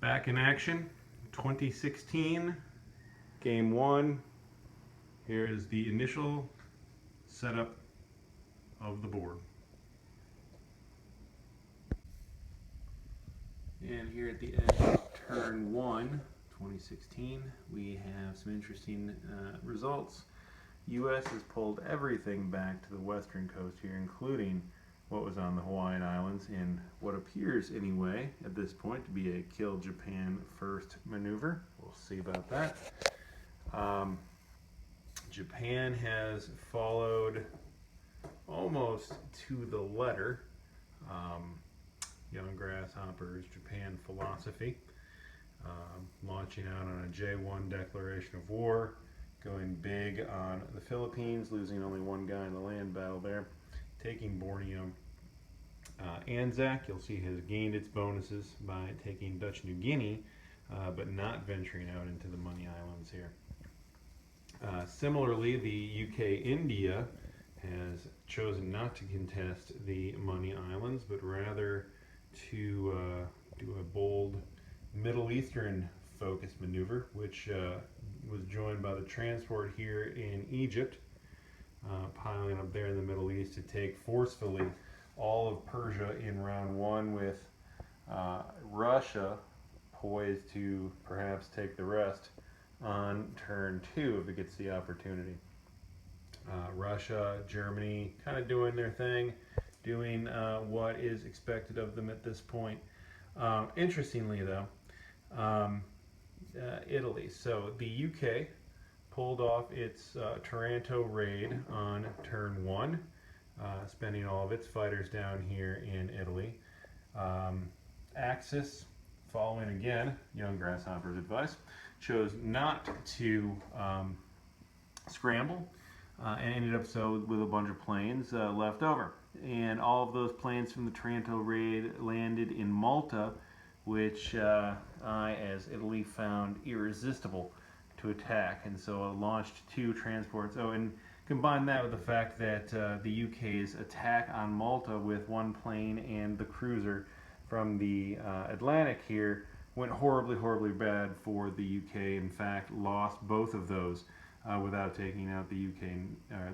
Back in action, 2016, game one. Here is the initial setup of the board. And here at the end of turn one, 2016, we have some interesting results. U.S. has pulled everything back to the western coast here, including what was on the Hawaiian Islands in what appears anyway at this point to be a kill Japan first maneuver. We'll see about that. Japan has followed almost to the letter Young Grasshopper's Japan philosophy, launching out on a J1 declaration of war, going big on the Philippines, losing only one guy in the land battle there, taking Borneo. Anzac, you'll see, has gained its bonuses by taking Dutch New Guinea, but not venturing out into the Money Islands here. Similarly, the UK-India has chosen not to contest the Money Islands, but rather to do a bold Middle Eastern focused maneuver, which was joined by the transport here in Egypt, piling up there in the Middle East to take forcefully all of Persia in round one, with Russia poised to perhaps take the rest on turn two if it gets the opportunity. Russia, Germany kind of doing their thing, doing what is expected of them at this point. Interestingly though, Italy. So the UK pulled off its Taranto raid on turn one, spending all of its fighters down here in Italy. Axis, following again Young Grasshopper's advice, chose not to scramble and ended up so with a bunch of planes left over. And all of those planes from the Taranto raid landed in Malta, which I, as Italy, found irresistible to attack, and so I launched two transports. Oh, and combine that with the fact that the UK's attack on Malta with one plane and the cruiser from the Atlantic here went horribly bad for the UK. In fact, lost both of those without taking out the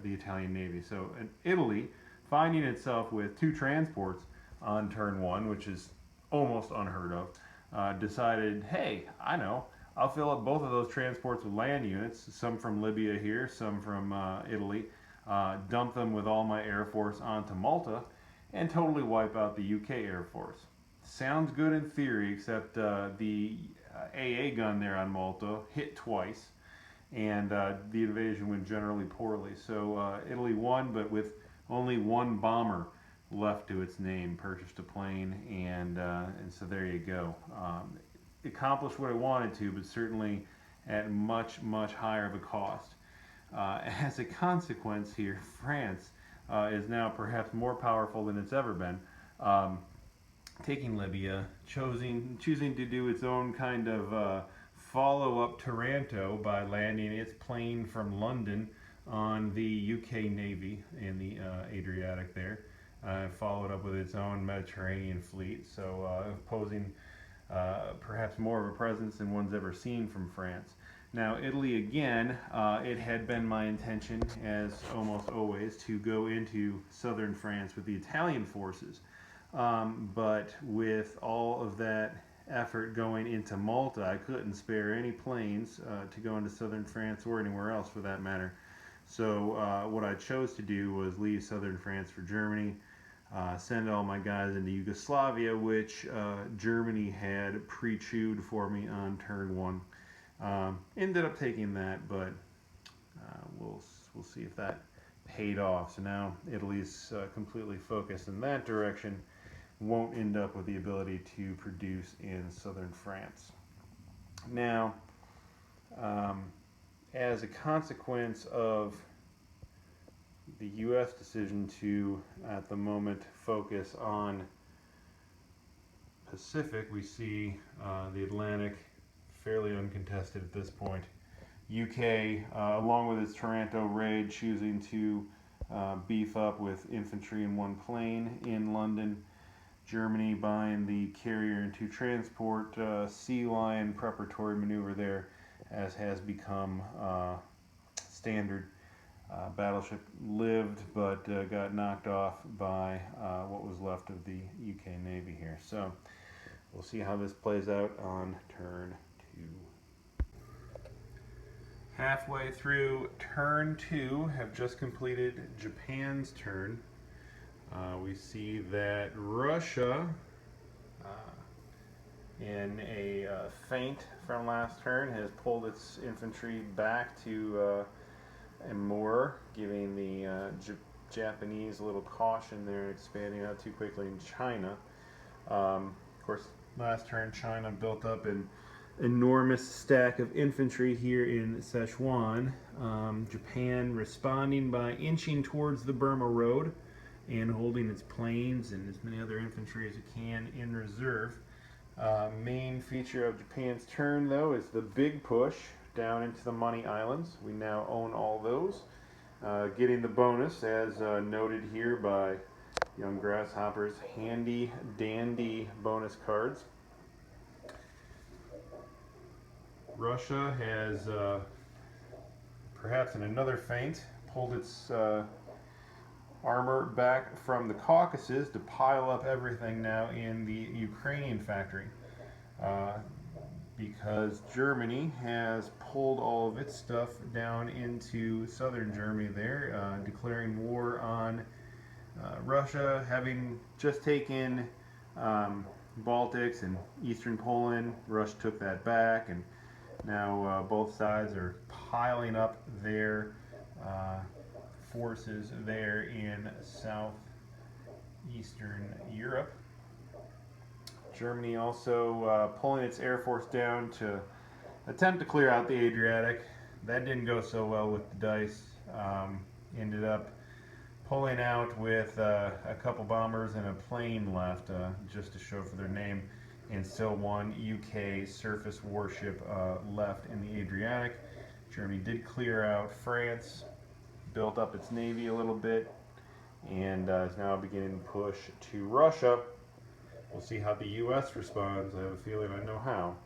the Italian Navy. So Italy, finding itself with two transports on turn one, which is almost unheard of, decided, hey, I know, I'll fill up both of those transports with land units, some from Libya here, some from Italy, dump them with all my Air Force onto Malta, and totally wipe out the UK Air Force. Sounds good in theory, except the AA gun there on Malta hit twice, and the invasion went generally poorly. So Italy won, but with only one bomber left to its name, purchased a plane, and so there you go. Accomplished what it wanted to, but certainly at much higher of a cost. As a consequence here, France is now perhaps more powerful than it's ever been, taking Libya, choosing to do its own kind of follow-up Taranto by landing its plane from London on the UK Navy in the Adriatic there, followed up with its own Mediterranean fleet, so posing perhaps more of a presence than one's ever seen from France. Now, Italy, again, it had been my intention, as almost always, to go into southern France with the Italian forces. But with all of that effort going into Malta, I couldn't spare any planes to go into southern France or anywhere else for that matter. So what I chose to do was leave southern France for Germany, send all my guys into Yugoslavia, which Germany had pre-chewed for me on turn one. Ended up taking that, but we'll see if that paid off. So now Italy's completely focused in that direction, won't end up with the ability to produce in southern France. Now, as a consequence of the U.S. decision to, at the moment, focus on Pacific, we see the Atlantic fairly uncontested at this point. UK, along with its Taranto raid, choosing to beef up with infantry and one plane in London. Germany buying the carrier and two transport sea lion preparatory maneuver there, as has become standard. Battleship lived but got knocked off by what was left of the UK Navy here. So we'll see how this plays out on turn 2. Halfway through turn 2, have just completed Japan's turn. We see that Russia, in a feint from last turn, has pulled its infantry back to moor, giving the Japanese a little caution there, expanding out too quickly in China. Of course, last turn China built up an enormous stack of infantry here in Sichuan. Japan responding by inching towards the Burma Road and holding its planes and as many other infantry as it can in reserve. Main feature of Japan's turn, though, is the big push down into the Money Islands. We now own all those. Getting the bonus, as noted here by Young Grasshoppers, handy dandy bonus cards. Russia has, perhaps in another feint, pulled its armor back from the Caucasus to pile up everything now in the Ukrainian factory, because Germany has pulled all of its stuff down into southern Germany there, declaring war on Russia, having just taken Baltics and eastern Poland. Russia took that back, and now both sides are piling up their forces there in southeastern Europe. Germany also pulling its air force down to attempt to clear out the Adriatic. That didn't go so well with the dice. Ended up pulling out with a couple bombers and a plane left, just to show for their name, and still one UK surface warship left in the Adriatic. Germany did clear out France, built up its navy a little bit, and is now beginning to push to Russia. We'll see how the U.S. responds. I have a feeling I know how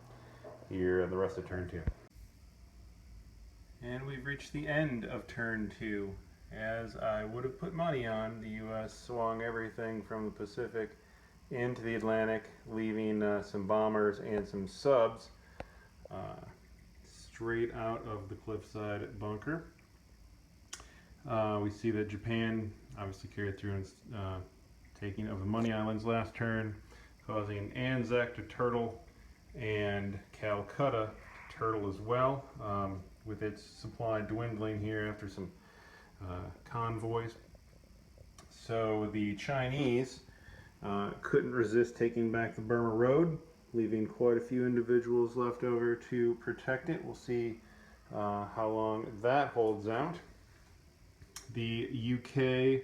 here in the rest of turn 2. And we've reached the end of turn 2. As I would have put money on, the U.S. swung everything from the Pacific into the Atlantic, leaving some bombers and some subs straight out of the cliffside bunker. We see that Japan obviously carried through in taking of the Money Islands last turn, causing Anzac to turtle and Calcutta to turtle as well, with its supply dwindling here after some convoys. So the Chinese couldn't resist taking back the Burma Road, leaving quite a few individuals left over to protect it. We'll see how long that holds out. The UK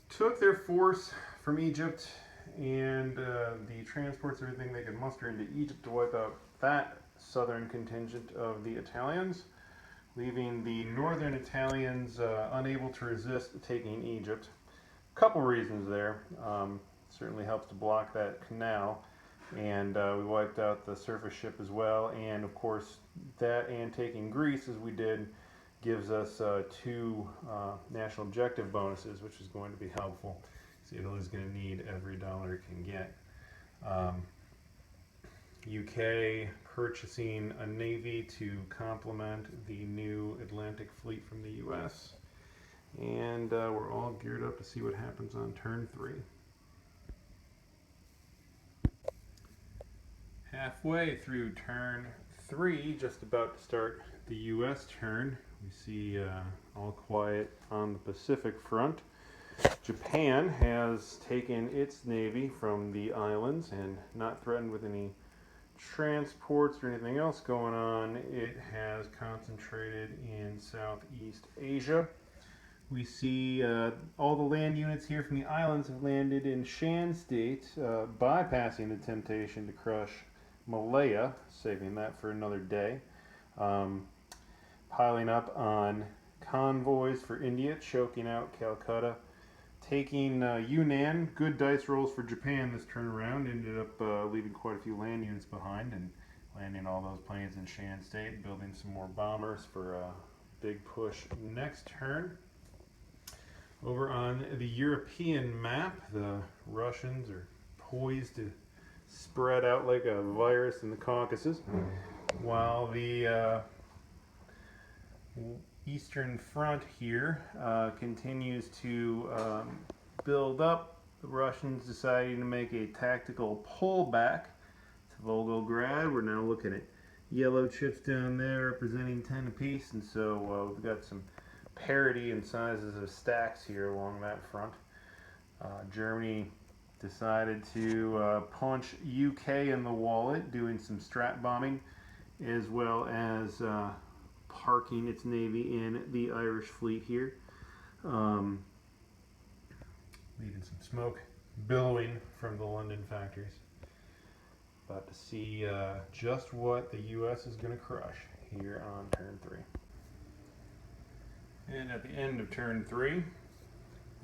took their force from Egypt and the transports, everything they could muster into Egypt to wipe out that southern contingent of the Italians, leaving the northern Italians unable to resist taking Egypt. A couple reasons there. Certainly helps to block that canal, and we wiped out the surface ship as well, and of course that and taking Greece as we did gives us 2 national objective bonuses, which is going to be helpful. So Italy's going to need every dollar it can get. UK purchasing a navy to complement the new Atlantic fleet from the US. And we're all geared up to see what happens on turn 3. Halfway through turn 3, just about to start the US turn, we see all quiet on the Pacific front. Japan has taken its navy from the islands and not threatened with any transports or anything else going on. It has concentrated in Southeast Asia. We see all the land units here from the islands have landed in Shan State, bypassing the temptation to crush Malaya, saving that for another day. Piling up on convoys for India, choking out Calcutta, Taking Yunnan, good dice rolls for Japan this turn around. Ended up leaving quite a few land units behind and landing all those planes in Shan State, building some more bombers for a big push next turn. Over on the European map, the Russians are poised to spread out like a virus in the Caucasus, while the Eastern Front here continues to build up. The Russians deciding to make a tactical pullback to Volgograd. We're now looking at yellow chips down there representing 10 apiece, and so we've got some parity in sizes of stacks here along that front. Germany decided to punch UK in the wallet, doing some strat bombing, as well as parking its navy in the Irish fleet here, leaving some smoke billowing from the London factories. About to see just what the U.S. is going to crush here on turn 3. And at the end of turn 3,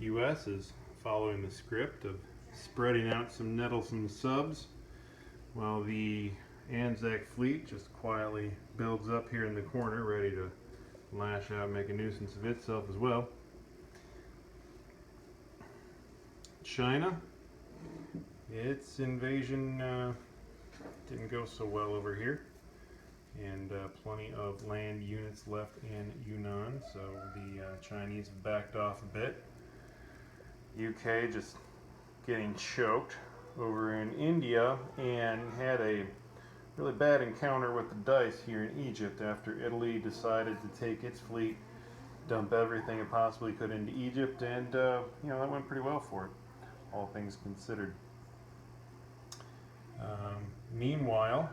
U.S. is following the script of spreading out some nettlesome subs, while the Anzac fleet just quietly builds up here in the corner, ready to lash out and make a nuisance of itself as well. China, its invasion didn't go so well over here, and plenty of land units left in Yunnan, so the Chinese have backed off a bit. UK just getting choked over in India, and had a really bad encounter with the dice here in Egypt after Italy decided to take its fleet, dump everything it possibly could into Egypt, and that went pretty well for it, all things considered. Meanwhile,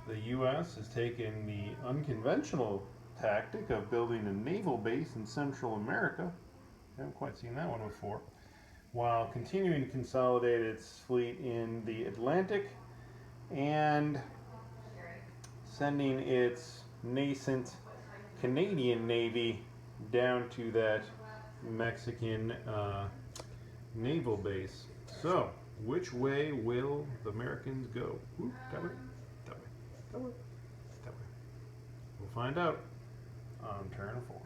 the U.S. has taken the unconventional tactic of building a naval base in Central America. Haven't quite seen that one before. While continuing to consolidate its fleet in the Atlantic and sending its nascent Canadian Navy down to that Mexican naval base. So, which way will the Americans go? Ooh, that way, that way, that way, that way. We'll find out on turn 4.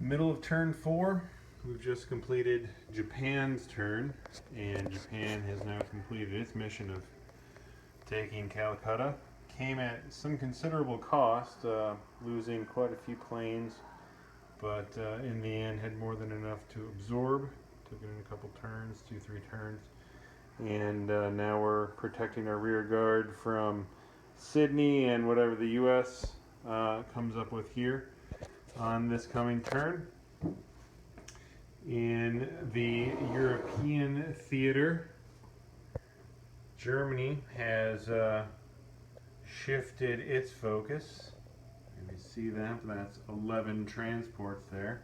Middle of turn 4, we've just completed Japan's turn, and Japan has now completed its mission of taking Calcutta. Came at some considerable cost, losing quite a few planes, but in the end had more than enough to absorb. Took it in a couple turns, 2-3 turns, and now we're protecting our rear guard from Sydney and whatever the U.S. Comes up with here on this coming turn. In the European theater, Germany has shifted its focus. You can see that, that's 11 transports there,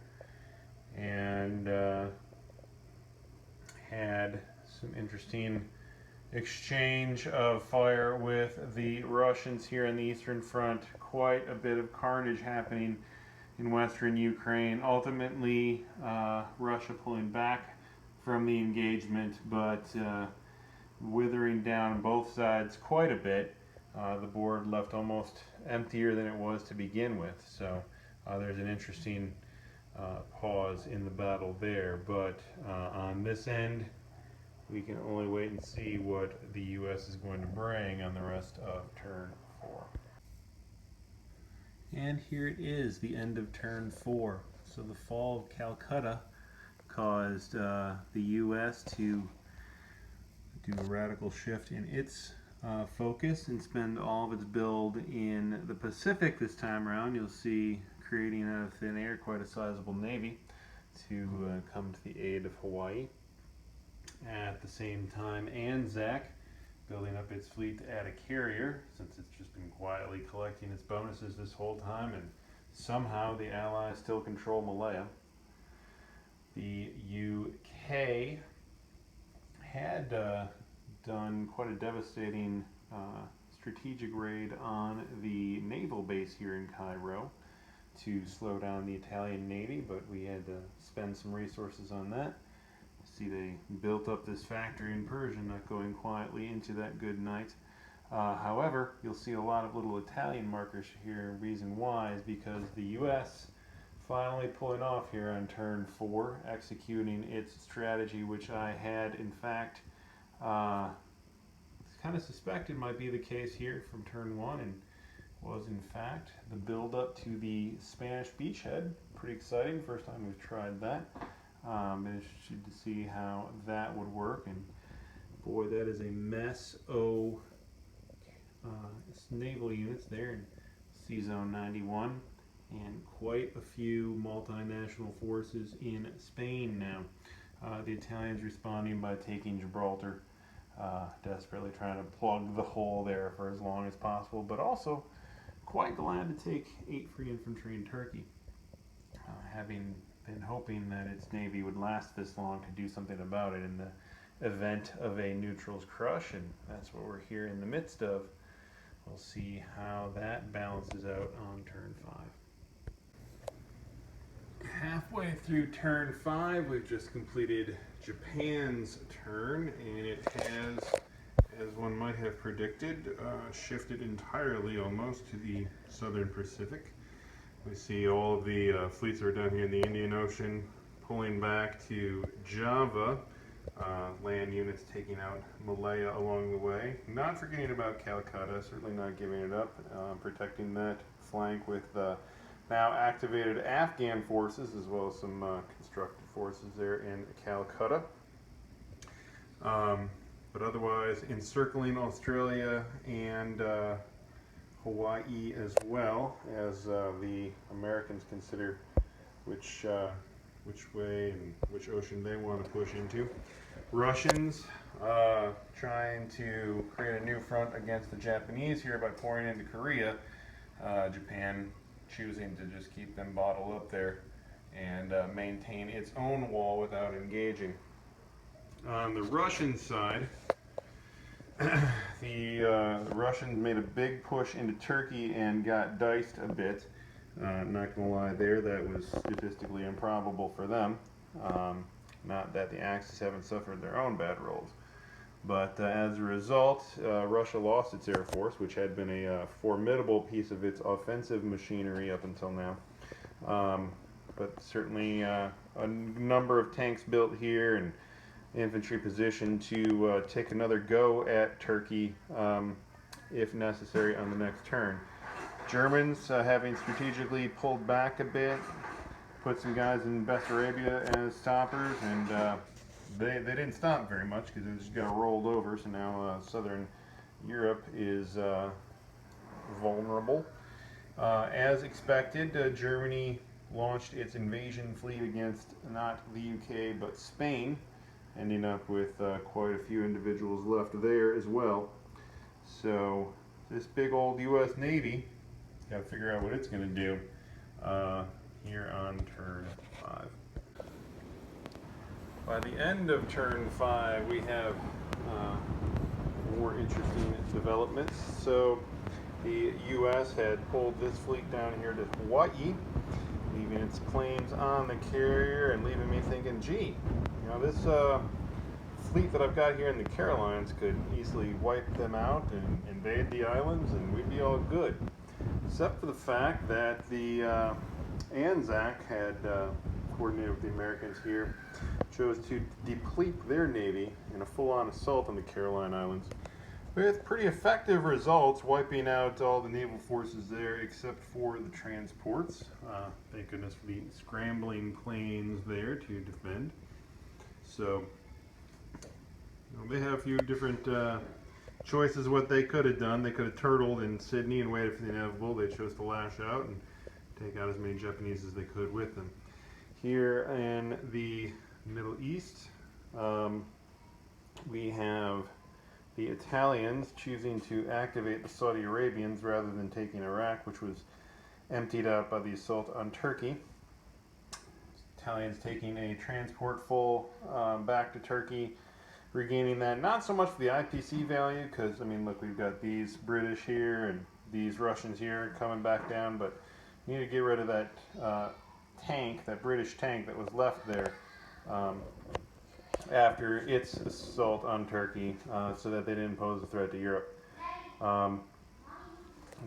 and had some interesting exchange of fire with the Russians here on the Eastern Front. Quite a bit of carnage happening in western Ukraine. Ultimately, Russia pulling back from the engagement, but withering down both sides quite a bit. The board left almost emptier than it was to begin with, so there's an interesting pause in the battle there. But on this end, we can only wait and see what the U.S. is going to bring on the rest of turn 4. And here it is, the end of turn 4. So the fall of Calcutta caused the U.S. to do a radical shift in its focus and spend all of its build in the Pacific this time around. You'll see, creating out of thin air, quite a sizable navy to come to the aid of Hawaii. At the same time, Anzac building up its fleet to add a carrier, since it's just been quietly collecting its bonuses this whole time, and somehow the Allies still control Malaya. The UK had done quite a devastating strategic raid on the naval base here in Cairo, to slow down the Italian Navy, but we had to spend some resources on that. See, they built up this factory in Persia, not going quietly into that good night. However, you'll see a lot of little Italian markers here. Reason why is because the U.S. finally pulling off here on turn 4, executing its strategy, which I had, in fact, kind of suspected might be the case here from turn 1, and was in fact the build-up to the Spanish Beachhead. Pretty exciting. First time we've tried that. Interested to see how that would work, and boy, that is a mess. Naval units there in Sea Zone 91, and quite a few multinational forces in Spain now. The Italians responding by taking Gibraltar, desperately trying to plug the hole there for as long as possible, but also quite glad to take 8 free infantry in Turkey, having been hoping that its navy would last this long to do something about it in the event of a neutral's crush, and that's what we're here in the midst of. We'll see how that balances out on turn 5. Halfway through turn 5, we've just completed Japan's turn, and it has, as one might have predicted, shifted entirely almost to the southern Pacific. We see all of the fleets are down here in the Indian Ocean, pulling back to Java. Land units taking out Malaya along the way. Not forgetting about Calcutta, certainly not giving it up, protecting that flank with now activated Afghan forces, as well as some constructed forces there in Calcutta. But otherwise, encircling Australia and Hawaii as well, as the Americans consider which way and which ocean they want to push into. Russians trying to create a new front against the Japanese here by pouring into Korea. Japan choosing to just keep them bottled up there and maintain its own wall without engaging. On the Russian side, the Russians made a big push into Turkey and got diced a bit. Not gonna lie there, that was statistically improbable for them. Not that the Axis haven't suffered their own bad rolls. But as a result, Russia lost its Air Force, which had been a formidable piece of its offensive machinery up until now. But certainly a number of tanks built here and infantry positioned to take another go at Turkey if necessary on the next turn. Germans having strategically pulled back a bit, put some guys in Bessarabia as stoppers, and they didn't stop very much because they just got rolled over. So now southern Europe is vulnerable. As expected, Germany launched its invasion fleet against not the UK but Spain, ending up with quite a few individuals left there as well. So this big old US Navy got to figure out what it's going to do here on turn 5. By the end of turn 5, we have more interesting developments. So the U.S. had pulled this fleet down here to Hawaii, leaving its planes on the carrier and leaving me thinking, gee, you know, this fleet that I've got here in the Carolines could easily wipe them out and invade the islands and we'd be all good. Except for the fact that the Anzac had coordinated with the Americans here, chose to deplete their navy in a full-on assault on the Caroline Islands, with pretty effective results, wiping out all the naval forces there except for the transports. Thank goodness for the scrambling planes there to defend. So they have a few different choices of what they could have done. They could have turtled in Sydney and waited for the inevitable. They chose to lash out and take out as many Japanese as they could with them. Here in the Middle East, we have the Italians choosing to activate the Saudi Arabians rather than taking Iraq, which was emptied out by the assault on Turkey. Italians taking a transport full back to Turkey, regaining that, not so much for the IPC value, because, I mean, look, we've got these British here and these Russians here coming back down, but need to get rid of that tank, that British tank that was left there after its assault on Turkey, so that they didn't pose a threat to Europe.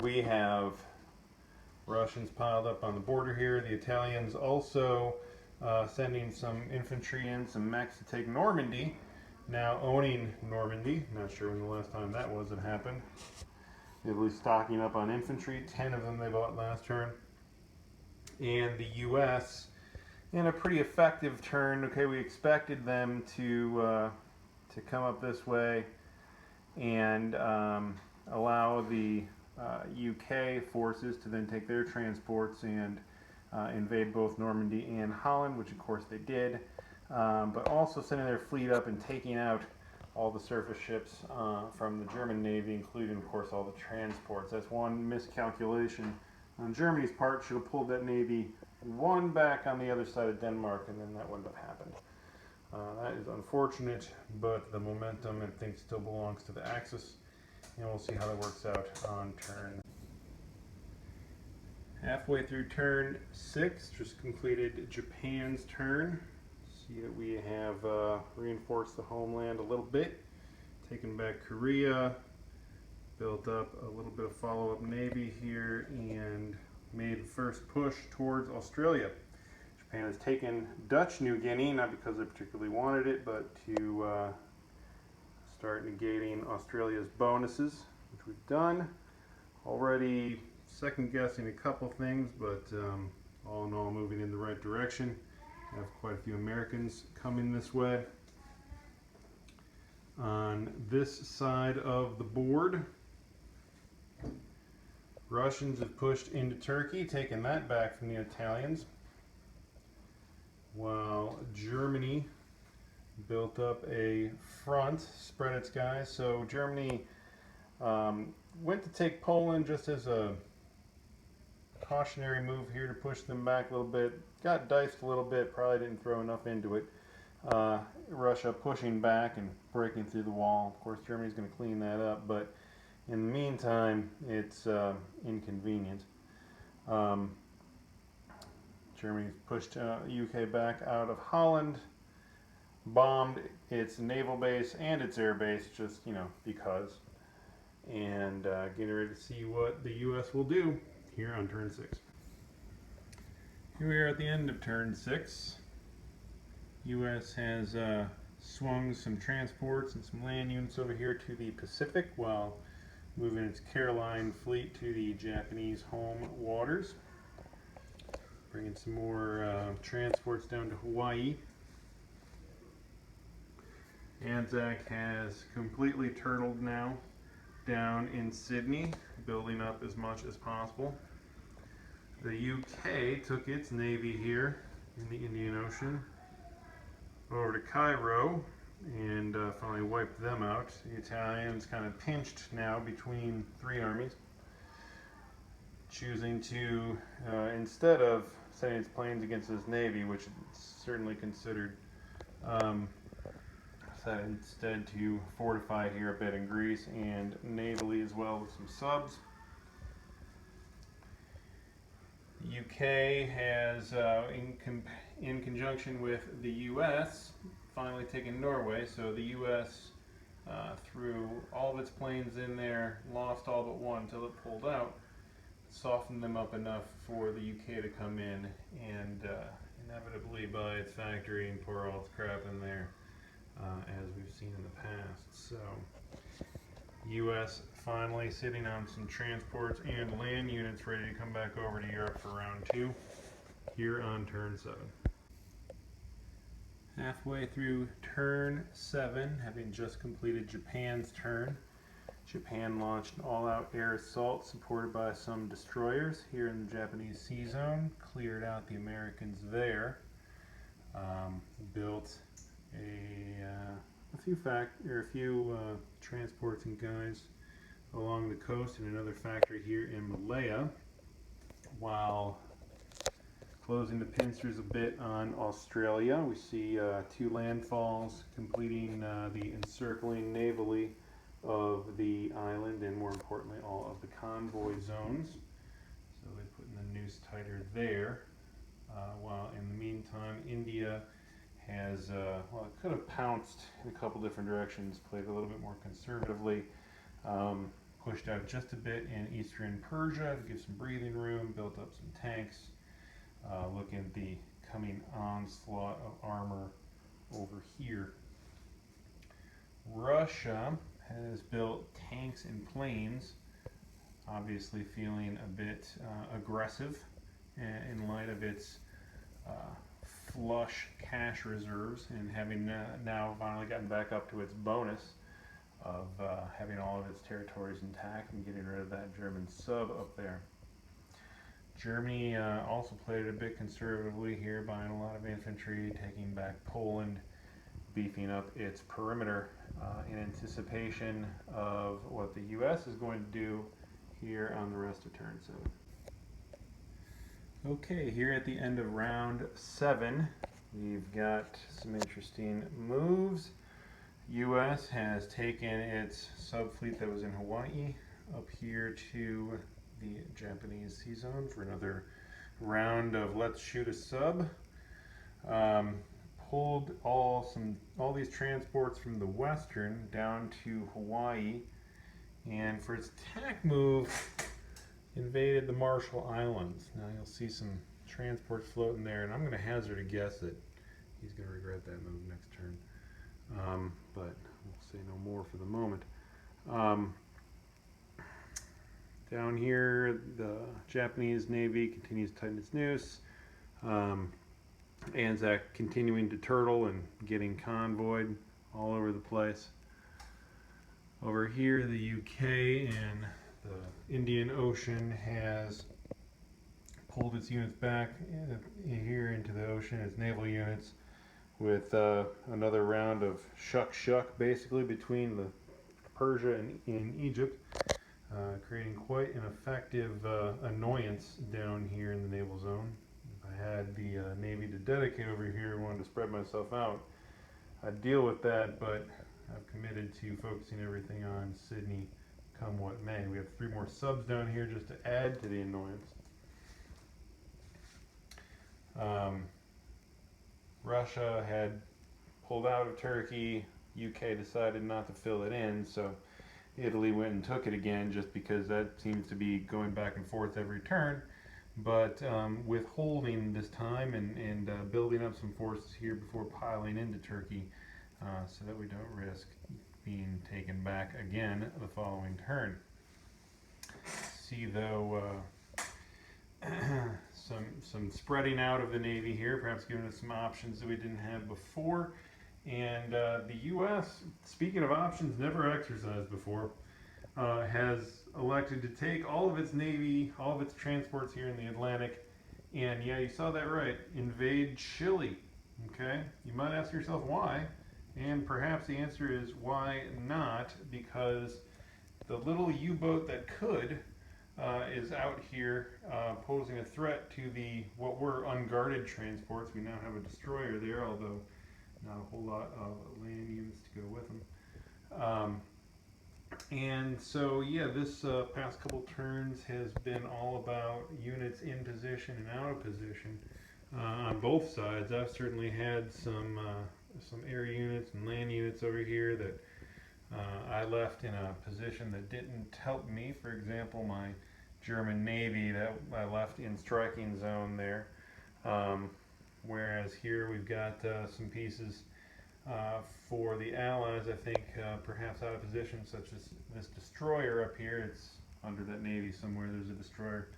We have Russians piled up on the border here. The Italians also sending some infantry in, some mechs to take Normandy. Now owning Normandy. Not sure when the last time that was it happened. Italy's stocking up on infantry. 10 of them they bought last turn. And the U.S. in a pretty effective turn. Okay, we expected them to come up this way and allow the UK forces to then take their transports and invade both Normandy and Holland, which of course they did, but also sending their fleet up and taking out all the surface ships from the German Navy, including of course all the transports. That's one miscalculation on Germany's part. Should have pulled that Navy one back on the other side of Denmark, and then that wouldn't have happened. That is unfortunate, but the momentum and things still belongs to the Axis, and we'll see how that works out on turn. Halfway through turn 6, just completed Japan's turn. See that we have reinforced the homeland a little bit, taken back Korea, built up a little bit of follow-up navy here, and made the first push towards Australia. Japan has taken Dutch New Guinea, not because they particularly wanted it, but to start negating Australia's bonuses, which we've done. Already second guessing a couple things, but all in all moving in the right direction. Have quite a few Americans coming this way. On this side of the board, Russians have pushed into Turkey, taken that back from the Italians, while Germany built up a front, spread its guys. So Germany went to take Poland just as a cautionary move here to push them back a little bit. Got diced a little bit, probably didn't throw enough into it. Russia pushing back and breaking through the wall. Of course, Germany's going to clean that up, but in the meantime, it's inconvenient. Germany's pushed UK back out of Holland, bombed its naval base and its air base, just, because. And getting ready to see what the U.S. will do here on turn 6. Here we are at the end of turn 6. U.S. has swung some transports and some land units over here to the Pacific while moving its Caroline fleet to the Japanese home waters. Bringing some more transports down to Hawaii. Anzac has completely turtled now down in Sydney, building up as much as possible. The UK took its navy here in the Indian Ocean over to Cairo and finally wiped them out. The Italians kind of pinched now between three armies, choosing to, instead of sending its planes against this navy, which it's certainly considered, decided instead to fortify here a bit in Greece and navally as well with some subs. The UK has, in conjunction with the US, finally taken Norway. So the US threw all of its planes in there, lost all but one until it pulled out, softened them up enough for the UK to come in and inevitably buy its factory and pour all its crap in there, as we've seen in the past. So U.S. finally sitting on some transports and land units ready to come back over to Europe for round 2 here on turn 7. Halfway through turn 7, having just completed Japan's turn, Japan launched an all-out air assault supported by some destroyers here in the Japanese sea zone, cleared out the Americans there, built a few transports and guys along the coast and another factory here in Malaya, while closing the pincers a bit on Australia. We see 2 landfalls completing the encircling navally of the island and, more importantly, all of the convoy zones. So So they're putting the noose tighter there. While in the meantime, India has, well, it could have pounced in a couple different directions, played a little bit more conservatively, pushed out just a bit in eastern Persia to give some breathing room, built up some tanks, looking at the coming onslaught of armor over here. Russia has built tanks and planes, obviously feeling a bit aggressive in light of its flush cash reserves and having now finally gotten back up to its bonus of having all of its territories intact and getting rid of that German sub up there. Germany also played it a bit conservatively here, buying a lot of infantry, taking back Poland, beefing up its perimeter in anticipation of what the U.S. is going to do here on the rest of turn 7. Okay, here at the end of round 7, we've got some interesting moves. U.S. has taken its subfleet that was in Hawaii up here to the Japanese sea zone for another round of let's shoot a sub. Pulled all these transports from the western down to Hawaii, and for its attack move, invaded the Marshall Islands. Now you'll see some transports floating there, and I'm going to hazard a guess that he's going to regret that move next turn. But we'll say no more for the moment. Down here, the Japanese Navy continues to tighten its noose. Anzac continuing to turtle and getting convoyed all over the place. Over here, the UK and the Indian Ocean has pulled its units back here into the ocean, its naval units, with another round of shuck basically between the Persia and Egypt, creating quite an effective annoyance down here in the naval zone. If I had the Navy to dedicate over here and wanted to spread myself out, I'd deal with that, but I've committed to focusing everything on Sydney come what may. We have 3 more subs down here just to add to the annoyance. Russia had pulled out of Turkey. UK decided not to fill it in, so Italy went and took it again just because that seems to be going back and forth every turn. But withholding this time and building up some forces here before piling into Turkey so that we don't risk being taken back again the following turn. See though some spreading out of the Navy here, perhaps giving us some options that we didn't have before. And the U.S., speaking of options never exercised before, has elected to take all of its Navy, all of its transports here in the Atlantic, and yeah, you saw that right, invade Chile. Okay, you might ask yourself why, and perhaps the answer is why not, because the little U-boat that could is out here posing a threat to the what were unguarded transports. We now have a destroyer there, although not a whole lot of land units to go with them. And so, yeah, this past couple turns has been all about units in position and out of position on both sides. I've certainly had some air units and land units over here that I left in a position that didn't help me. For example, my German Navy that I left in striking zone there. Whereas here we've got some pieces for the Allies, I think, perhaps out of position, such as this destroyer up here. It's under that Navy somewhere, there's a destroyer,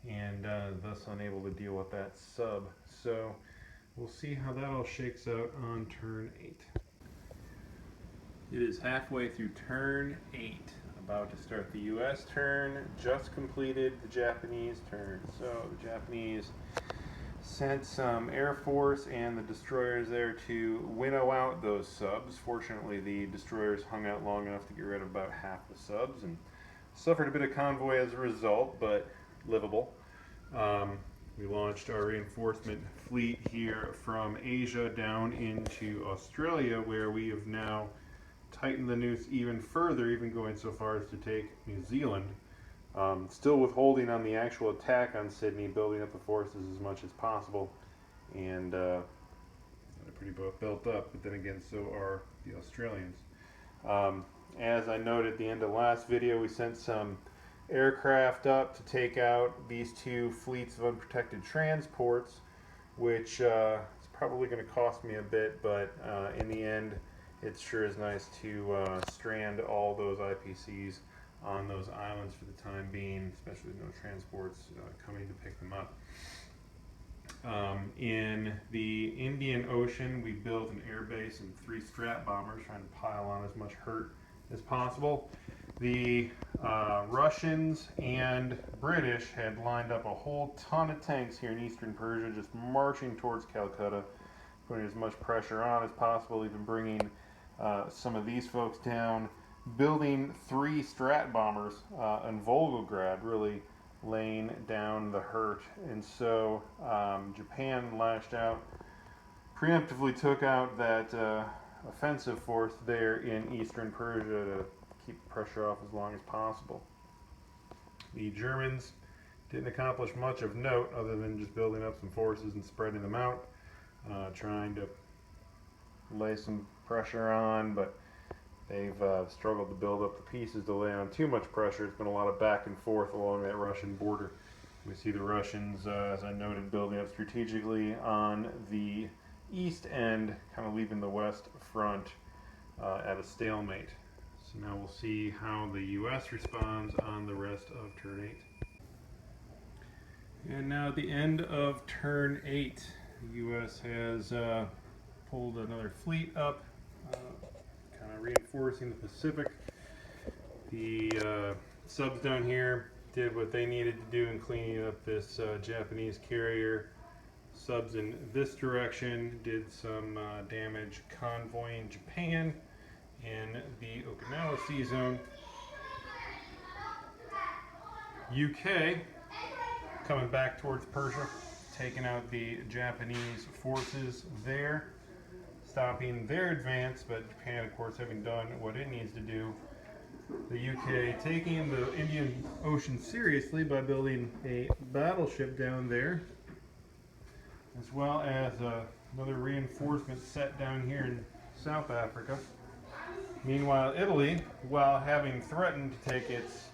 and thus unable to deal with that sub. So we'll see how that all shakes out on turn 8. It is halfway through turn 8, about to start the U.S. turn, just completed the Japanese turn. So the Japanese sent some Air Force and the destroyers there to winnow out those subs. Fortunately, the destroyers hung out long enough to get rid of about half the subs and suffered a bit of convoy as a result, but livable. We launched our reinforcement fleet here from Asia down into Australia, where we have now tightened the noose even further, even going so far as to take New Zealand. Still withholding on the actual attack on Sydney, building up the forces as much as possible, and they're pretty built up, but then again, so are the Australians. As I noted at the end of the last video, we sent some aircraft up to take out these two fleets of unprotected transports, which is probably going to cost me a bit, but in the end, it sure is nice to strand all those IPCs on those islands for the time being, especially with no transports coming to pick them up. In the Indian Ocean, we built an air base and 3 Strat bombers, trying to pile on as much hurt as possible. The Russians and British had lined up a whole ton of tanks here in eastern Persia, just marching towards Calcutta, putting as much pressure on as possible, even bringing some of these folks down, building 3 Strat bombers in Volgograd, really laying down the hurt. And so Japan lashed out, preemptively took out that offensive force there in eastern Persia to keep the pressure off as long as possible. The Germans didn't accomplish much of note other than just building up some forces and spreading them out, trying to lay some pressure on, but they've struggled to build up the pieces to lay on too much pressure. It's been a lot of back and forth along that Russian border. We see the Russians, as I noted, building up strategically on the east end, kind of leaving the west front at a stalemate. So now we'll see how the U.S. responds on the rest of turn 8. And now at the end of turn 8, the U.S. has pulled another fleet up, kind of reinforcing the Pacific. The subs down here did what they needed to do in cleaning up this Japanese carrier. Subs in this direction did some damage convoying Japan in the Okinawa Sea Zone. UK coming back towards Persia, taking out the Japanese forces there, stopping their advance, but Japan, of course, having done what it needs to do. The UK taking the Indian Ocean seriously by building a battleship down there, as well as another reinforcement set down here in South Africa. Meanwhile, Italy, while having threatened to take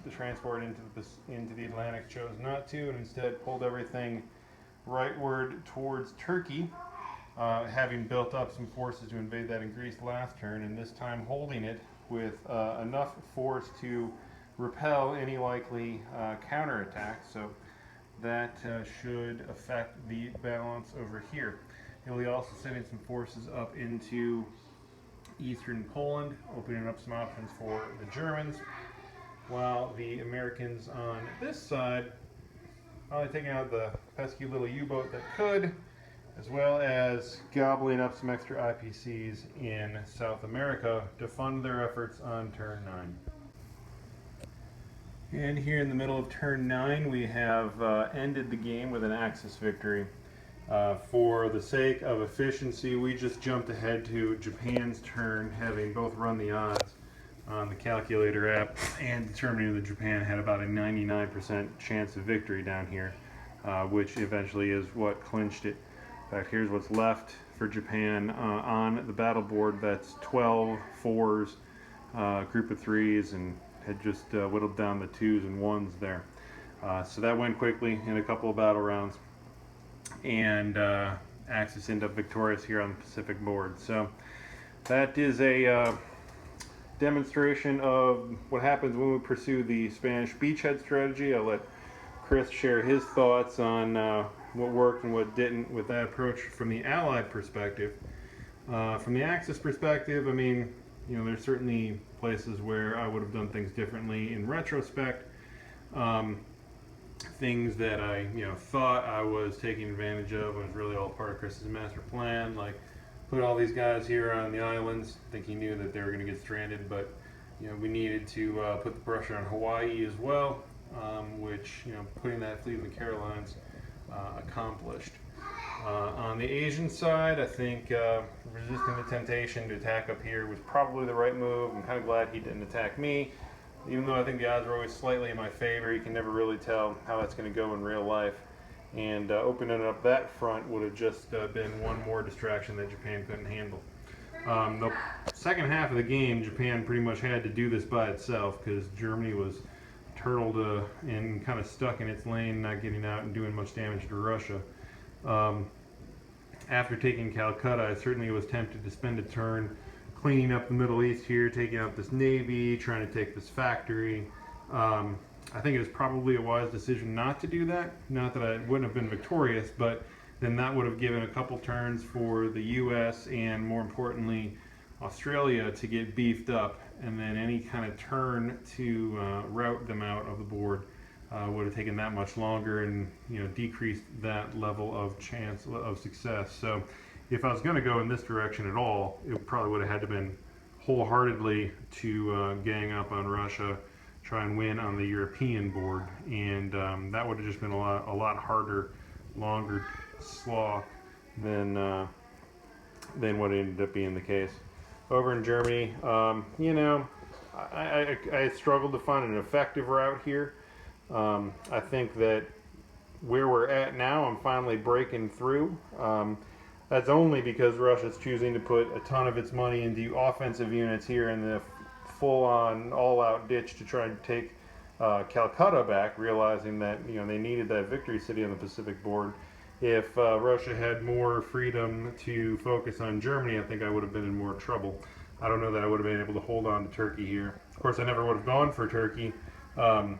the transport into the Atlantic, chose not to, and instead pulled everything rightward towards Turkey, having built up some forces to invade that in Greece last turn, and this time holding it with enough force to repel any likely counterattack. So that should affect the balance over here. Italy also sending some forces up into eastern Poland, opening up some options for the Germans, while the Americans on this side probably taking out the pesky little U-boat that could, as well as gobbling up some extra IPCs in South America to fund their efforts on turn 9. And here in the middle of turn 9, we have ended the game with an Axis victory. For the sake of efficiency, we just jumped ahead to Japan's turn, having both run the odds on the calculator app and determining that Japan had about a 99% chance of victory down here, which eventually is what clinched it. In fact, here's what's left for Japan on the battle board. That's 12 4s, group of 3s, and had just whittled down the 2s and 1s there. So that went quickly in a couple of battle rounds, and Axis ended up victorious here on the Pacific board. So that is a demonstration of what happens when we pursue the Spanish beachhead strategy. I'll let Chris share his thoughts on what worked and what didn't with that approach from the Allied perspective. From the Axis perspective, I mean, you know, there's certainly places where I would have done things differently in retrospect. Things that I, thought I was taking advantage of was really all part of Chris's master plan. Like, put all these guys here on the islands. I think he knew that they were going to get stranded, but we needed to put the pressure on Hawaii as well, which putting that fleet in the Carolines accomplished. On the Asian side, I think resisting the temptation to attack up here was probably the right move. I'm kind of glad he didn't attack me. even though I think the odds are always slightly in my favor, you can never really tell how that's going to go in real life. And opening up that front would have just been one more distraction that Japan couldn't handle. The second half of the game, Japan pretty much had to do this by itself because Germany was turtled and kind of stuck in its lane, not getting out and doing much damage to Russia. After taking Calcutta, I certainly was tempted to spend a turn cleaning up the Middle East here, taking out this navy, trying to take this factory. I think it was probably a wise decision not to do that. Not that I wouldn't have been victorious, but then that would have given a couple turns for the US and, more importantly, Australia to get beefed up, and then any kind of turn to rout them out of the board would have taken that much longer and, you know, decreased that level of chance of success. So if I was going to go in this direction at all, it probably would have had to been wholeheartedly to gang up on Russia, try and win on the European board, and that would have just been a lot harder, longer slog than what ended up being the case. Over in Germany, you know, I struggled to find an effective route here. I think that where we're at now, I'm finally breaking through. That's only because Russia's choosing to put a ton of its money into offensive units here in the full-on, all-out ditch to try and take Calcutta back, realizing that, you know, they needed that victory city on the Pacific board. If Russia had more freedom to focus on Germany, I think I would have been in more trouble. I don't know that I would have been able to hold on to Turkey here. Of course, I never would have gone for Turkey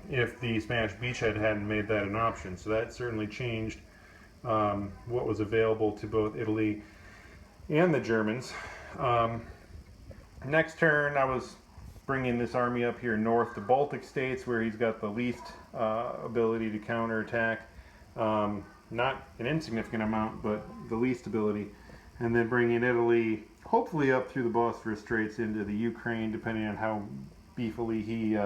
if the Spanish Beachhead hadn't made that an option. So that certainly changed what was available to both Italy and the Germans. Next turn, I was bringing this army up here north to Baltic states, where he's got the least ability to counterattack. Not an insignificant amount, but the least ability. And then bringing Italy, hopefully up through the Bosphorus Straits into the Ukraine, depending on how beefily he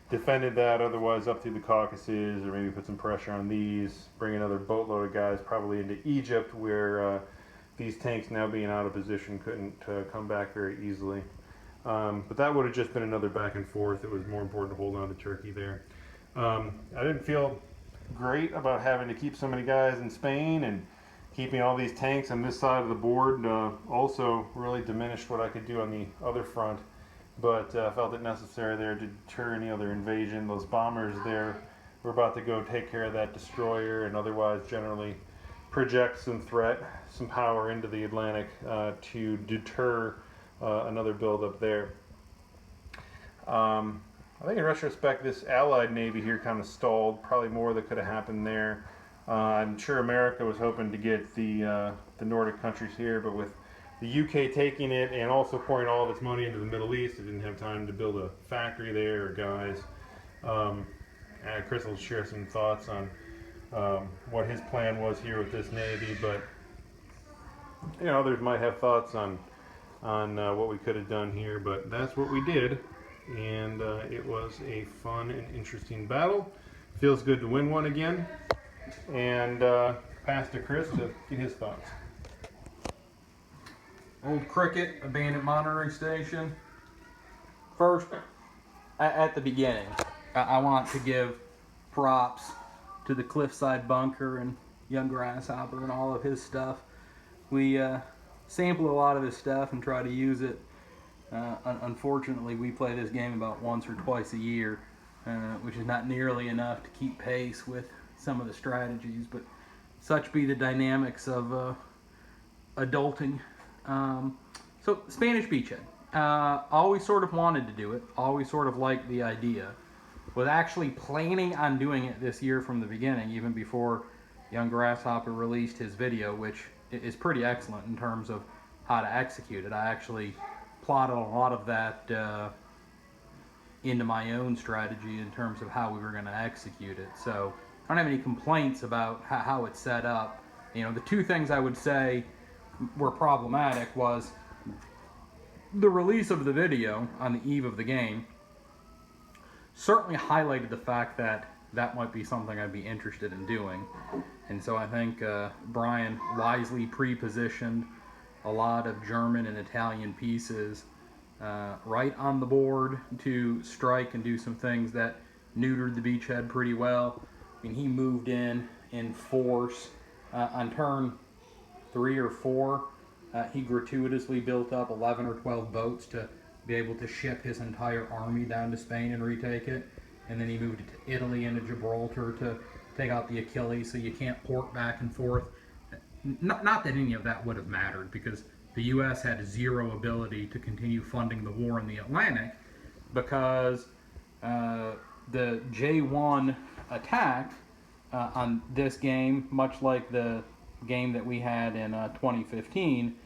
defended that. Otherwise, up through the Caucasus, or maybe put some pressure on these. Bring another boatload of guys probably into Egypt, where these tanks, now being out of position, couldn't come back very easily. But that would have just been another back and forth. It was more important to hold on to Turkey there. I didn't feel great about having to keep so many guys in Spain, and keeping all these tanks on this side of the board also really diminished what I could do on the other front, but felt it necessary there to deter any other invasion. Those bombers there were about to go take care of that destroyer and otherwise generally project some threat, some power into the Atlantic to deter another buildup there. I think in retrospect, this Allied Navy here kind of stalled. Probably more that could have happened there. I'm sure America was hoping to get the Nordic countries here, but with the UK taking it and also pouring all of its money into the Middle East, it didn't have time to build a factory there or guys. Chris will share some thoughts on what his plan was here with this Navy, but you know, others might have thoughts on what we could have done here, but that's what we did. And it was a fun and interesting battle. Feels good to win one again. And pass to Chris to get his thoughts. Old Cricket, abandoned monitoring station. First, at the beginning, I want to give props to the Cliffside Bunker and Young Grasshopper and all of his stuff. We sample a lot of his stuff and try to use it. Unfortunately, we play this game about once or twice a year, which is not nearly enough to keep pace with some of the strategies, but such be the dynamics of adulting. So, Spanish Beachhead. Always sort of wanted to do it, always sort of liked the idea. Was actually planning on doing it this year from the beginning, even before Young Grasshopper released his video, which is pretty excellent in terms of how to execute it. I actually plotted a lot of that into my own strategy in terms of how we were going to execute it. So I don't have any complaints about how it's set up. You know, the two things I would say were problematic was the release of the video on the eve of the game certainly highlighted the fact that that might be something I'd be interested in doing. And so I think Brian wisely pre-positioned a lot of German and Italian pieces right on the board to strike and do some things that neutered the beachhead pretty well. I mean, he moved in force on turn 3 or 4. He gratuitously built up 11 or 12 boats to be able to ship his entire army down to Spain and retake it. And then he moved to Italy and to Gibraltar to take out the Achilles, so you can't port back and forth. Not that any of that would have mattered, because the U.S. had zero ability to continue funding the war in the Atlantic, because the J1 attack on this game, much like the game that we had in 2015,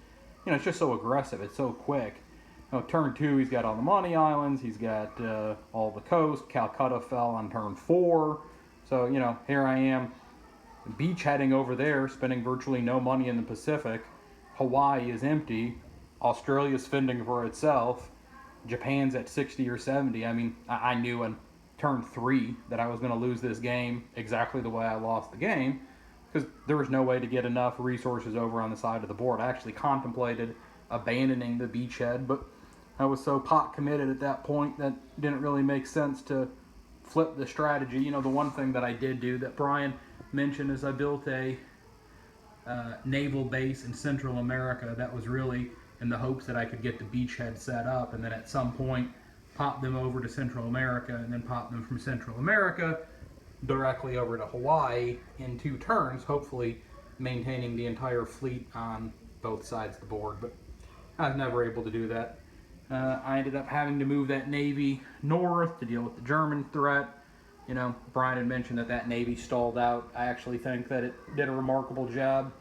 it's just so aggressive. It's so quick. Turn 2, he's got all the money islands. He's got all the coast. Calcutta fell on turn 4. So, here I am beachheading over there, spending virtually no money in the Pacific. Hawaii is empty. Australia's fending for itself. Japan's at 60 or 70. I mean, I knew in turn 3 that I was going to lose this game exactly the way I lost the game, because there was no way to get enough resources over on the side of the board. I actually contemplated abandoning the beachhead, but I was so pot committed at that point that it didn't really make sense to flip the strategy. The one thing that I did do that Brian mentioned is I built a naval base in Central America that was really in the hopes that I could get the beachhead set up, and then at some point pop them over to Central America, and then pop them from Central America directly over to Hawaii in 2 turns, hopefully maintaining the entire fleet on both sides of the board. But I was never able to do that. I ended up having to move that Navy north to deal with the German threat. Brian had mentioned that Navy stalled out. I actually think that it did a remarkable job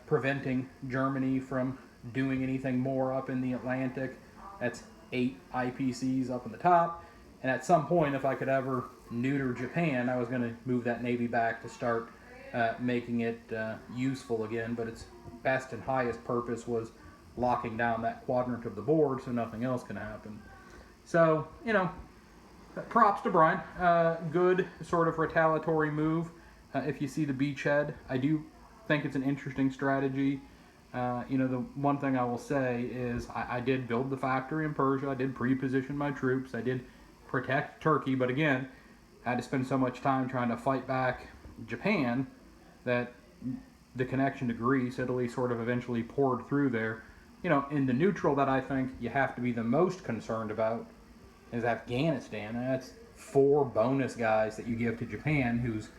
preventing Germany from doing anything more up in the Atlantic. That's 8 IPCs up in the top. And at some point, if I could ever neuter Japan, I was going to move that Navy back to start making it useful again. But its best and highest purpose was locking down that quadrant of the board so nothing else can happen. So, props to Brian. Good sort of retaliatory move. If you see the beachhead, I do think it's an interesting strategy. The one thing I will say is I did build the factory in Persia. I did pre-position my troops. I did protect Turkey. But again, I had to spend so much time trying to fight back Japan that the connection to Greece, Italy sort of eventually poured through there. In the neutral that I think you have to be the most concerned about is Afghanistan. That's 4 bonus guys that you give to Japan whose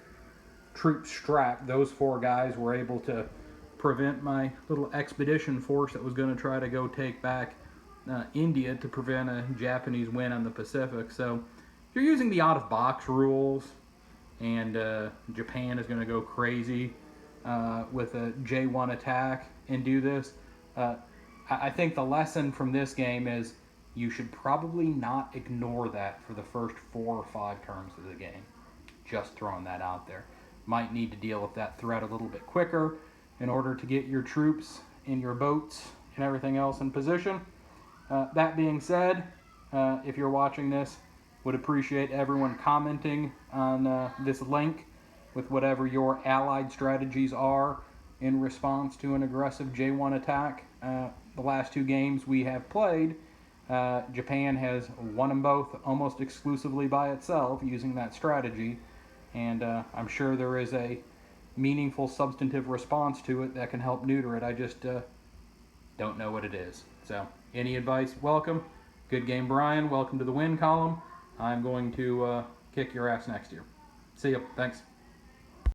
troops strapped. Those 4 guys were able to prevent my little expedition force that was going to try to go take back India to prevent a Japanese win on the Pacific. So if you're using the out-of-box rules and Japan is going to go crazy with a J1 attack and do this, I think the lesson from this game is you should probably not ignore that for the first 4 or 5 turns of the game. Just throwing that out there. Might need to deal with that threat a little bit quicker in order to get your troops and your boats and everything else in position. That being said, if you're watching this, would appreciate everyone commenting on this link with whatever your allied strategies are in response to an aggressive J1 attack. The last 2 games we have played, Japan has won them both almost exclusively by itself using that strategy, and I'm sure there is a meaningful substantive response to it that can help neuter it. I just don't know what it is. So any advice, welcome. Good game, Brian. Welcome to the win column. I'm going to kick your ass next year. See you. Thanks.